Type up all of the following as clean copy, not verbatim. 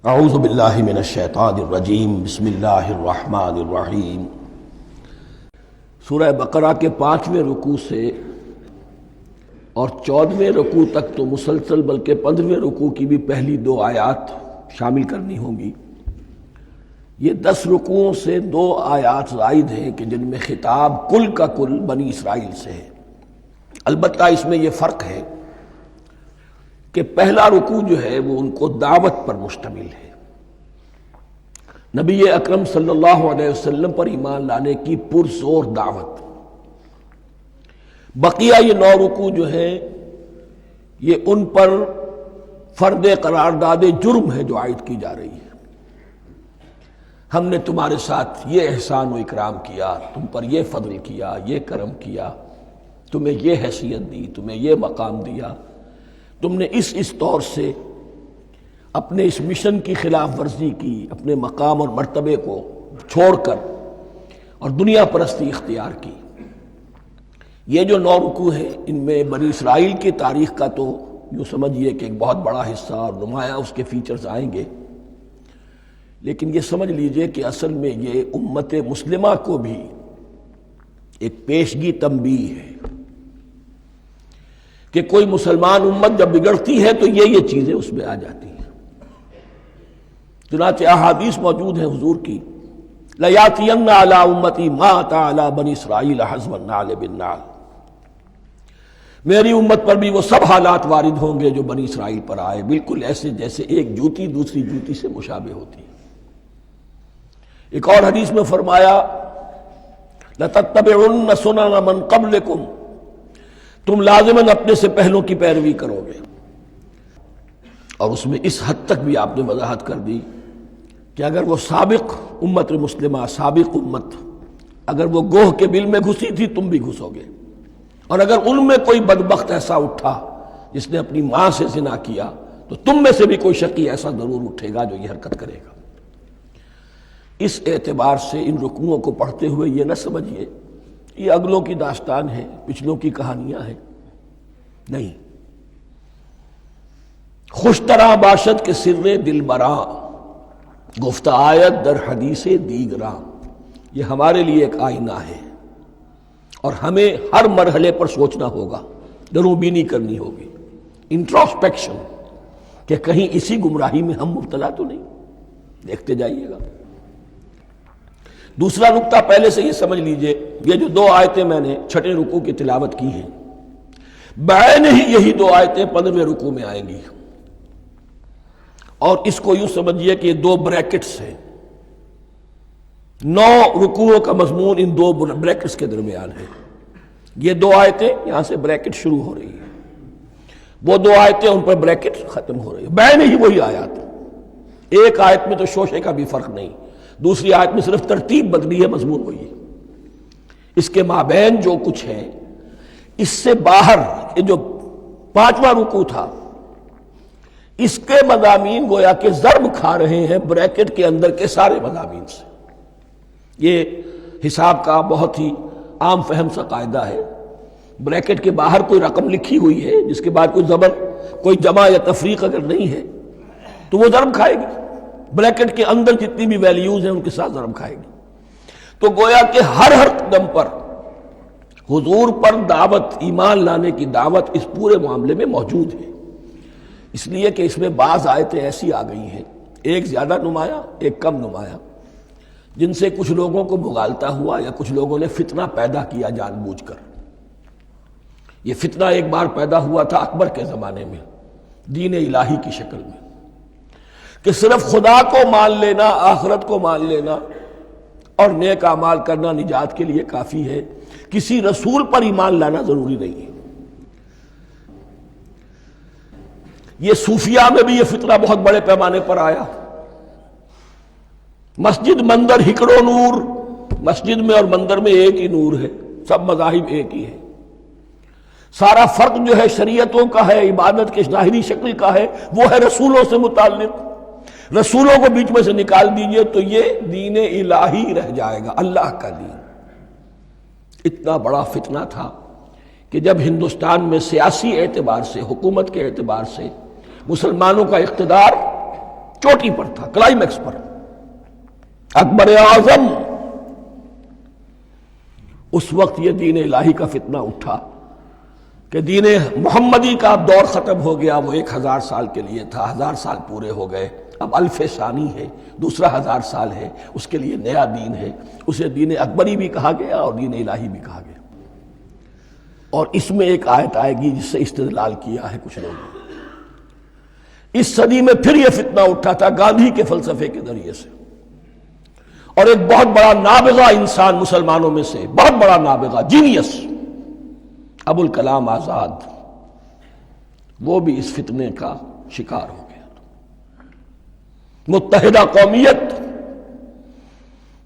اعوذ باللہ من الشیطان الرجیم بسم اللہ الرحمن الرحیم۔ سورہ بقرہ کے 5ویں رکوع سے اور 14ویں رکوع تک تو مسلسل بلکہ 15ویں رکوع کی بھی پہلی 2 آیات شامل کرنی ہوں گی۔ یہ 10 رکوعوں سے 2 آیات زائد ہیں کہ جن میں خطاب کل کا کل بنی اسرائیل سے ہے۔ البتہ اس میں یہ فرق ہے کہ پہلا رکوع جو ہے وہ ان کو دعوت پر مشتمل ہے، نبی اکرم صلی اللہ علیہ وسلم پر ایمان لانے کی پرزور دعوت۔ بقیہ یہ 9 رکوع جو ہیں یہ ان پر فرد قرارداد جرم ہے جو عائد کی جا رہی ہے۔ ہم نے تمہارے ساتھ یہ احسان و اکرام کیا، تم پر یہ فضل کیا، یہ کرم کیا، تمہیں یہ حیثیت دی، تمہیں یہ مقام دیا، تم نے اس طور سے اپنے اس مشن کی خلاف ورزی کی، اپنے مقام اور مرتبے کو چھوڑ کر اور دنیا پرستی اختیار کی۔ یہ جو 9 رکوع ہیں ان میں بنی اسرائیل کی تاریخ کا تو یوں سمجھیے کہ ایک بہت بڑا حصہ اور نمایاں اس کے فیچرز آئیں گے، لیکن یہ سمجھ لیجئے کہ اصل میں یہ امت مسلمہ کو بھی ایک پیشگی تنبیہ ہے کہ کوئی مسلمان امت جب بگڑتی ہے تو یہ چیزیں اس میں آ جاتی ہیں۔ چنانچہ احادیث موجود ہیں حضور کی، لَيَأْتِيَنَّ عَلَىٰ أُمَّتِي مَا أَتَىٰ عَلَىٰ بَنِي إِسْرَائِيلَ حَزْوَ النَّعْلِ بِالنَّعْلِ۔ میری امت پر بھی وہ سب حالات وارد ہوں گے جو بنی اسرائیل پر آئے، بالکل ایسے جیسے ایک جوتی دوسری جوتی سے مشابہ ہوتی ہے۔ ایک اور حدیث میں فرمایا لَتَتَّبِعُنَّ سُنَنَ مَن قَبْلِكُمْ، تم لازماً اپنے سے پہلوں کی پیروی کرو گے۔ اور اس میں اس حد تک بھی آپ نے وضاحت کر دی کہ اگر وہ سابق امت مسلمہ، سابق امت اگر وہ گوہ کے بل میں گھسی تھی، تم بھی گھسو گے، اور اگر ان میں کوئی بدبخت ایسا اٹھا جس نے اپنی ماں سے زنا کیا تو تم میں سے بھی کوئی شقی ایسا ضرور اٹھے گا جو یہ حرکت کرے گا۔ اس اعتبار سے ان رکوعوں کو پڑھتے ہوئے یہ نہ سمجھیے یہ اگلوں کی داستان ہے، پچھلوں کی کہانیاں ہیں، نہیں۔ خوش طرح باشد کے سر دل براں، گفت آیت در حدیث دیگراں، یہ ہمارے لیے ایک آئینہ ہے اور ہمیں ہر مرحلے پر سوچنا ہوگا، دروبینی کرنی ہوگی، انٹروسپیکشن، کہ کہیں اسی گمراہی میں ہم مبتلا تو نہیں، دیکھتے جائیے گا۔ دوسرا نقطہ پہلے سے یہ سمجھ لیجئے، یہ جو 2 آیتیں میں نے 6 رکوع کی تلاوت کی ہیں، بعین ہی یہی 2 آیتیں 15ویں رکوع میں آئیں گی، اور اس کو یوں سمجھیے کہ یہ 2 بریکٹس ہیں۔ 9 رکوعوں کا مضمون ان 2 بریکٹس کے درمیان ہے۔ یہ 2 آیتیں یہاں سے بریکٹ شروع ہو رہی ہیں، وہ 2 آیتیں ان پر بریکٹ ختم ہو رہی ہیں، بعین ہی وہی آیات۔ ایک آیت میں تو شوشے کا بھی فرق نہیں، دوسری آیت میں صرف ترتیب بدلی ہے، مضمون وہی ہے۔ اس کے مابین جو کچھ ہے، اس سے باہر یہ جو 5واں رکوع تھا، اس کے مضامین گویا کہ ضرب کھا رہے ہیں بریکٹ کے اندر کے سارے مضامین سے۔ یہ حساب کا بہت ہی عام فہم سا قاعدہ ہے، بریکٹ کے باہر کوئی رقم لکھی ہوئی ہے جس کے بعد کوئی زبر، کوئی جمع یا تفریق اگر نہیں ہے تو وہ ضرب کھائے گی، بریکٹ کے اندر جتنی بھی ویلیوز ہیں ان کے ساتھ ضرب کھائے گی۔ تو گویا کہ ہر قدم پر حضور پر دعوت، ایمان لانے کی دعوت اس پورے معاملے میں موجود ہے، اس لیے کہ اس میں بعض آیتیں ایسی آ گئی ہیں، ایک زیادہ نمایاں ایک کم نمایاں، جن سے کچھ لوگوں کو مغالطہ ہوا یا کچھ لوگوں نے فتنہ پیدا کیا جان بوجھ کر۔ یہ فتنہ ایک بار پیدا ہوا تھا اکبر کے زمانے میں، دین الہی کی شکل میں، کہ صرف خدا کو مان لینا، آخرت کو مان لینا اور نیک اعمال کرنا نجات کے لیے کافی ہے، کسی رسول پر ایمان لانا ضروری نہیں ہے۔ یہ صوفیاء میں بھی یہ فتنہ بہت بڑے پیمانے پر آیا۔ مسجد مندر ہکڑو نور، مسجد میں اور مندر میں ایک ہی نور ہے، سب مذاہب ایک ہی ہے، سارا فرق جو ہے شریعتوں کا ہے، عبادت کے ظاہری شکل کا ہے، وہ ہے رسولوں سے متعلق۔ رسولوں کو بیچ میں سے نکال دیجئے تو یہ دین الہی رہ جائے گا، اللہ کا دین۔ اتنا بڑا فتنہ تھا کہ جب ہندوستان میں سیاسی اعتبار سے، حکومت کے اعتبار سے مسلمانوں کا اقتدار چوٹی پر تھا، کلائمیکس پر، اکبر اعظم۔ اس وقت یہ دین الہی کا فتنہ اٹھا کہ دین محمدی کا اب دور ختم ہو گیا، وہ 1000 سال کے لیے تھا، 1000 سال پورے ہو گئے، اب الف ثانی ہے، دوسرا 1000 سال ہے، اس کے لیے نیا دین ہے، اسے دین اکبری بھی کہا گیا اور دین الہی بھی کہا گیا۔ اور اس میں ایک آیت آئے گی جس سے استدلال کیا ہے کچھ لوگوں نے۔ اس صدی میں پھر یہ فتنہ اٹھا تھا گاندھی کے فلسفے کے ذریعے سے، اور ایک بہت بڑا نابغہ انسان مسلمانوں میں سے، بہت بڑا نابغہ، جینیس، ابوالکلام آزاد، وہ بھی اس فتنے کا شکار ہو گیا۔ متحدہ قومیت،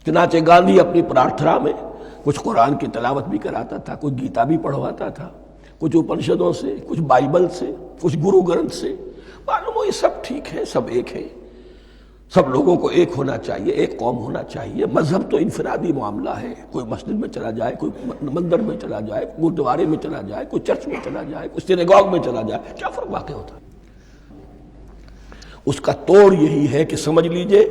چنانچہ گاندھی اپنی پرارتھنا میں کچھ قرآن کی تلاوت بھی کراتا تھا، کچھ گیتا بھی پڑھواتا تھا، کچھ اپنشدوں سے، کچھ بائبل سے، کچھ گرو گرنتھ سے، معلوم ہو یہ سب ٹھیک ہے، سب ایک ہے، سب لوگوں کو ایک ہونا چاہیے، ایک قوم ہونا چاہیے، مذہب تو انفرادی معاملہ ہے، کوئی مسجد میں چلا جائے، کوئی مندر میں چلا جائے، گردوارے میں چلا جائے، کوئی چرچ میں چلا جائے، کوئی سینیگاگ میں چلا جائے، کیا فرق واقع ہوتا ہے؟ اس کا توڑ یہی ہے کہ سمجھ لیجئے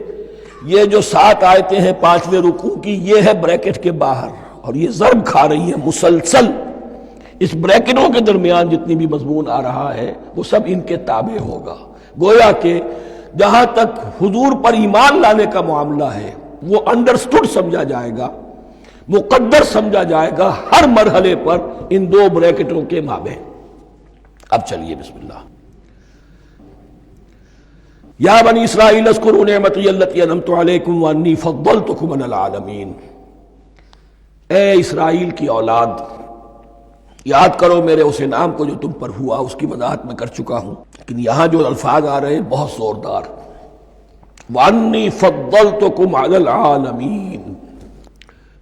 یہ جو 7 آیتیں ہیں 5ویں رکوع کی، یہ ہے بریکٹ کے باہر، اور یہ ضرب کھا رہی ہے مسلسل۔ اس بریکٹوں کے درمیان جتنی بھی مضمون آ رہا ہے وہ سب ان کے تابع ہوگا، گویا کہ جہاں تک حضور پر ایمان لانے کا معاملہ ہے وہ انڈرسٹوڈ سمجھا جائے گا، مقدر سمجھا جائے گا ہر مرحلے پر ان 2 بریکٹوں کے مابین۔ اب چلیے بسم اللہ۔ یا بنی اسرائیل اذکروا نعمتی التی انعمت علیکم وانی فضلتکم علی العالمین، اے اسرائیل کی اولاد، یاد کرو میرے اس انعام کو جو تم پر ہوا، اس کی وضاحت میں کر چکا ہوں، لیکن یہاں جو الفاظ آ رہے ہیں بہت زوردار، وانی فضلتکم علی العالمین،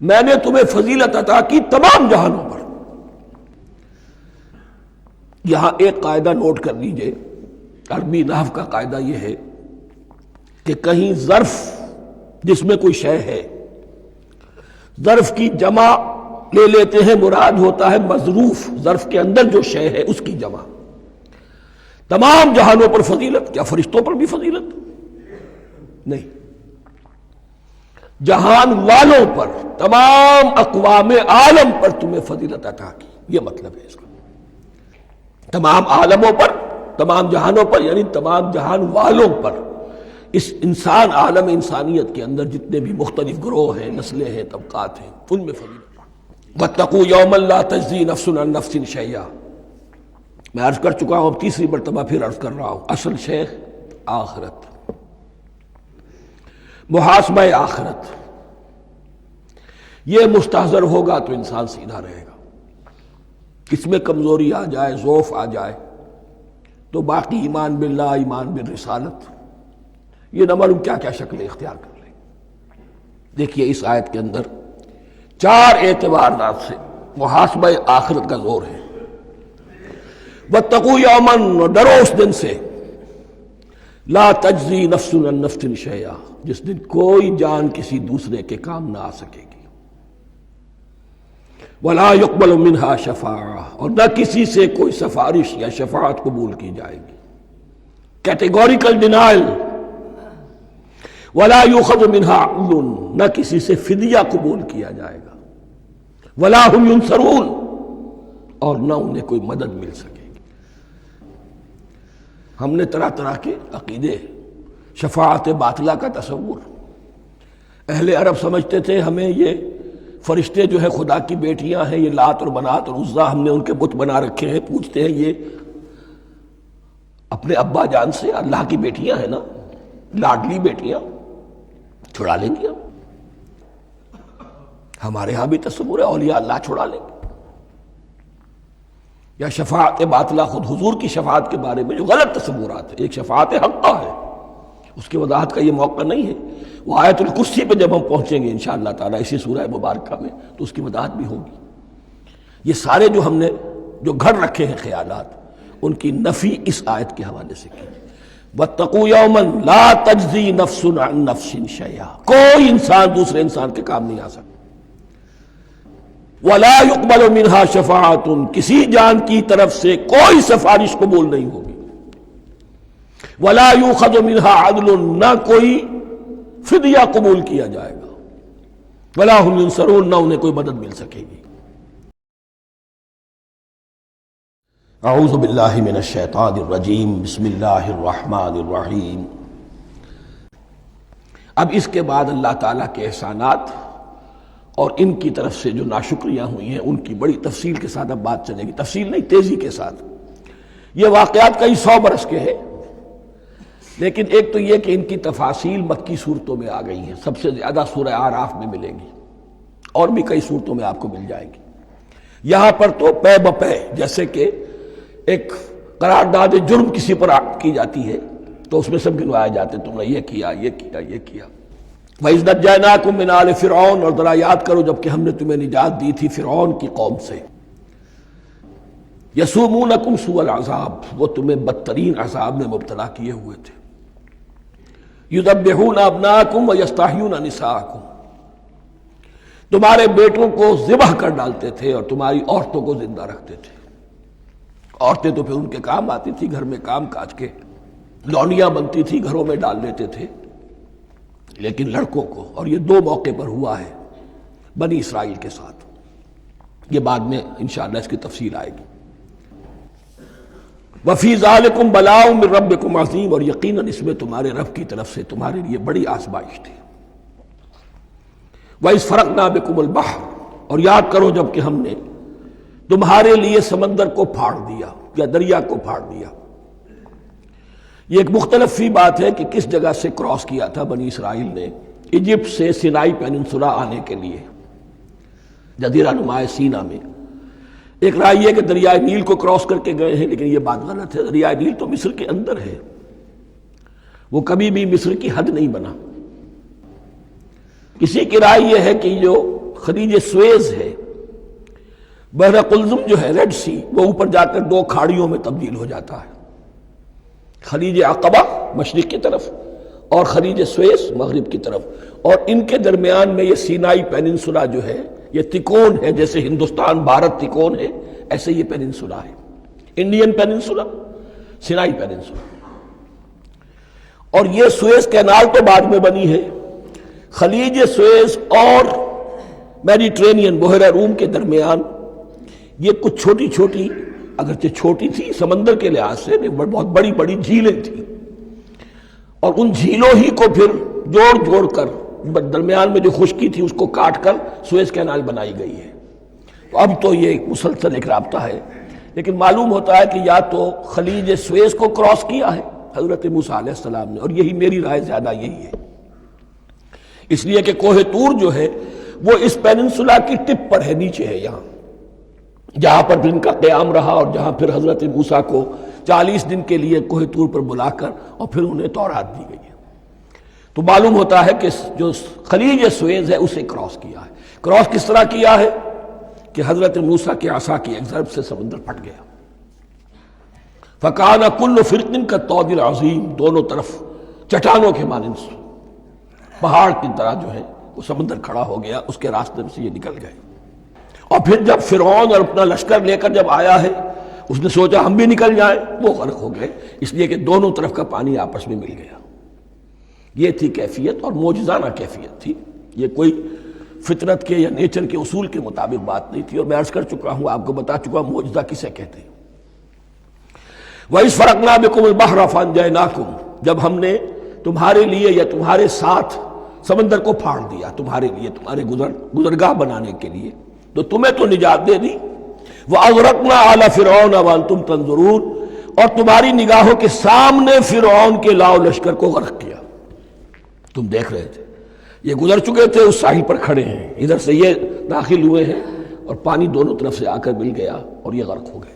میں نے تمہیں فضیلت عطا کی تمام جہانوں پر۔ یہاں ایک قاعدہ نوٹ کر لیجئے، عربی نحو کا قاعدہ یہ ہے کہ کہیں ظرف جس میں کوئی شے ہے، ظرف کی جمع لے لیتے ہیں، مراد ہوتا ہے مظروف، ظرف کے اندر جو شے ہے اس کی جمع۔ تمام جہانوں پر فضیلت، کیا فرشتوں پر بھی فضیلت؟ نہیں، جہان والوں پر، تمام اقوام عالم پر تمہیں فضیلت عطا کی، یہ مطلب ہے اس کا۔ تمام عالموں پر، تمام جہانوں پر، یعنی تمام جہان والوں پر، اس انسان عالم انسانیت کے اندر جتنے بھی مختلف گروہ ہیں، نسلیں ہیں، طبقات ہیں، ان میں فضیلت۔ وَاتَّقُوا يَوْمًا لَا تَجْزِي نَفْسٌ عَن نَفْسٍ شَيْئًا، میں عرض کر چکا ہوں، اب تیسری مرتبہ پھر عرض کر رہا ہوں، اصل شیخ آخرت، محاسبہ آخرت، یہ مستحضر ہوگا تو انسان سیدھا رہے گا۔ اس میں کمزوری آ جائے، ضعف آ جائے تو باقی ایمان باللہ، ایمان بالرسالت، یہ نہ معلوم کیا کیا شکلیں اختیار کر لیں۔ دیکھیے اس آیت کے اندر 4 اعتبارات سے محاسبہ آخرت کا زور ہے۔ وَاتَّقُوا يَوْمًا، ڈرو اس دن سے، لا تجزی نفس عن نفس شیئا، جس دن کوئی جان کسی دوسرے کے کام نہ آ سکے گی، ولا يقبل منها شفاعہ، اور نہ کسی سے کوئی سفارش یا شفاعت قبول کی جائے گی، کیٹیگوریکل ڈینائل، ولا يؤخذ منها عدل، نہ کسی سے فدیہ قبول کیا جائے گا، ولا هم ينصرون، اور نہ انہیں کوئی مدد مل سکے گی۔ ہم نے طرح طرح کے عقیدے، شفاعت باطلہ کا تصور، اہل عرب سمجھتے تھے ہمیں یہ فرشتے جو ہے خدا کی بیٹیاں ہیں، یہ لات اور منات اور عزا، ہم نے ان کے بت بنا رکھے ہیں، پوچھتے ہیں یہ اپنے ابا جان سے اللہ کی بیٹیاں ہیں نا، لاڈلی بیٹیاں، چھڑا لیں گے ہمارے ہاں بھی تصور ہے اولیاء اللہ چھڑا لیں گے۔ یا شفاعت باطلہ، خود حضور کی شفاعت کے بارے میں جو غلط تصورات ہیں، ایک شفاعت حقہ ہے، اس کی وضاحت کا یہ موقع نہیں ہے، وہ آیت الکرسی پہ جب ہم پہنچیں گے انشاءاللہ تعالیٰ اسی سورہ مبارکہ میں تو اس کی وضاحت بھی ہوگی۔ یہ سارے جو ہم نے جو گھڑ رکھے ہیں خیالات، ان کی نفی اس آیت کے حوالے سے کی۔ وَاتَّقُوا يَوْمًا لَا تَجْزِي نَفْسٌ عَن نَفْسٍ شَيْئًا، کوئی انسان دوسرے انسان کے کام نہیں آ سکتا، وَلَا يُقْبَلُ مِنْهَا شَفَاعَةٌ، کسی جان کی طرف سے کوئی سفارش قبول نہیں ہوگی، ولا یؤخذ منها عدل، نہ کوئی فدیہ قبول کیا جائے گا، ولا هم ینصرون، نہ انہیں کوئی مدد مل سکے گی۔ اعوذ باللہ من الشیطان الرجیم، بسم اللہ الرحمن الرحیم۔ اب اس کے بعد اللہ تعالیٰ کے احسانات اور ان کی طرف سے جو ناشکریاں ہوئی ہیں ان کی بڑی تفصیل کے ساتھ اب بات چلے گی، تفصیل نہیں، تیزی کے ساتھ۔ یہ واقعات کئی 100 برس کے ہیں، لیکن ایک تو یہ کہ ان کی تفاصیل مکی صورتوں میں آ گئی ہیں، سب سے زیادہ سورہ اعراف میں ملے گی، اور بھی کئی صورتوں میں آپ کو مل جائیں گی۔ یہاں پر تو پے بپے، جیسے کہ ایک قرارداد جرم کسی پر کی جاتی ہے تو اس میں سب گنوائے جاتے، تم نے یہ کیا، یہ کیا، یہ کیا۔ وَإِذْ نَجَّيْنَاكُم مِّنْ آلِ فِرْعَوْنَ، اور ذرا یاد کرو جب کہ ہم نے تمہیں نجات دی تھی فرعون کی قوم سے۔ یسومونکم سوء العذاب، وہ تمہیں بدترین عذاب میں مبتلا کیے ہوئے تھے۔ یذبحون ابناءکم ویستحیون نساءکم، تمہارے بیٹوں کو ذبح کر ڈالتے تھے اور تمہاری عورتوں کو زندہ رکھتے تھے۔ عورتیں تو پھر ان کے کام آتی تھی، گھر میں کام کاج کے لونیاں بنتی تھی، گھروں میں ڈال لیتے تھے، لیکن لڑکوں کو، اور یہ 2 موقع پر ہوا ہے بنی اسرائیل کے ساتھ، یہ بعد میں انشاءاللہ اس کی تفصیل آئے گی۔ وَفِي ذَلِكُمْ بَلَاءٌ مِّن رَبِّكُمْ عَظِيمٌ، اور یقیناً اس میں تمہارے رب کی طرف سے تمہارے لیے بڑی آزمائش تھی۔ وَإِذْ فَرَقْنَا بِكُمُ الْبَحْرَ، اور یاد کرو جب کہ ہم نے تمہارے لیے سمندر کو پھاڑ دیا یا دریا کو پھاڑ دیا۔ یہ ایک مختلف فی بات ہے کہ کس جگہ سے کراس کیا تھا بنی اسرائیل نے ایجپٹ سے سینائی پیننسولا آنے کے لیے، جزیرہ نما سینا میں۔ ایک رائے یہ کہ دریائے نیل کو کراس کر کے گئے ہیں، لیکن یہ بات غلط ہے، دریائے نیل تو مصر کے اندر ہے، وہ کبھی بھی مصر کی حد نہیں بنا۔ کسی کی رائے یہ ہے کہ جو خلیج سویز ہے، بحر قلزم جو ہے، ریڈ سی، وہ اوپر جا کر 2 کھاڑیوں میں تبدیل ہو جاتا ہے، خلیج عقبہ مشرق کی طرف اور خلیج سویس مغرب کی طرف، اور ان کے درمیان میں یہ سینائی پیننسولا جو ہے یہ تکون ہے، جیسے ہندوستان بھارت تکون ہے، ایسے یہ پیننسولا ہے، انڈین پیننسولا، سینائی پیننسولا۔ اور یہ سویس کینال تو بعد میں بنی ہے، خلیج سویس اور میڈیٹرینین بحیرہ روم کے درمیان یہ کچھ چھوٹی چھوٹی، اگرچہ چھوٹی تھی سمندر کے لحاظ سے، بہت بڑی بڑی جھیلیں تھیں، اور ان جھیلوں ہی کو پھر جوڑ جوڑ کر درمیان میں جو خشکی تھی اس کو کاٹ کر سویس کینال بنائی گئی ہے۔ تو اب تو یہ ایک مسلسل ایک رابطہ ہے، لیکن معلوم ہوتا ہے کہ یا تو خلیج سویس کو کراس کیا ہے حضرت موسیٰ علیہ السلام نے، اور یہی میری رائے زیادہ یہی ہے، اس لیے کہ کوہ طور جو ہے وہ اس پیننسولا کی ٹپ پر ہے، نیچے ہے، یہاں جہاں پر پھر ان کا قیام رہا، اور جہاں پھر حضرت موسیٰ کو 40 دن کے لیے کوہ طور پر بلا کر اور پھر انہیں تورات دی گئی ہے۔ تو معلوم ہوتا ہے کہ جو خلیج سویز ہے اسے کراس کیا ہے۔ کراس کس طرح کیا ہے کہ حضرت موسیٰ کے عصا کی ایک ضرب سے سمندر پھٹ گیا۔ فَكَانَ كُلُّ فِرْقٍ كَالطَّوْدِ الْعَظِيمِ، دونوں طرف چٹانوں کے مانند پہاڑ کی طرح جو ہے وہ سمندر کھڑا ہو گیا، اس کے راستے سے یہ نکل گئے۔ اور پھر جب فرعون اور اپنا لشکر لے کر جب آیا ہے، اس نے سوچا ہم بھی نکل جائیں، وہ غرق ہو گئے، اس لیے کہ دونوں طرف کا پانی آپس میں مل گیا۔ یہ تھی کیفیت، اور معجزانہ کیفیت تھی، یہ کوئی فطرت کے یا نیچر کے اصول کے مطابق بات نہیں تھی، اور میں عرض کر چکا ہوں، آپ کو بتا چکا ہوں معجزہ کسے کہتے ہیں۔ وَإِذْ فَرَقْنَا بِكُمُ الْبَحْرَ فَأَنْجَيْنَاكُمْ، جب ہم نے تمہارے لیے یا تمہارے ساتھ سمندر کو پھاڑ دیا، تمہارے لیے، تمہارے گزرگاہ بنانے کے لیے، تو تمہیں تو نجات دے دی۔ وَأَغْرَقْنَا آلَ فِرْعَوْنَ وَأَنْتُمْ تَنظُرُونَ، اور تمہاری نگاہوں کے سامنے فرعون کے لاؤ لشکر کو غرق کیا، تم دیکھ رہے تھے، یہ گزر چکے تھے، اس ساحل پر کھڑے ہیں، ادھر سے یہ داخل ہوئے ہیں، اور پانی دونوں طرف سے آ کر مل گیا اور یہ غرق ہو گئے۔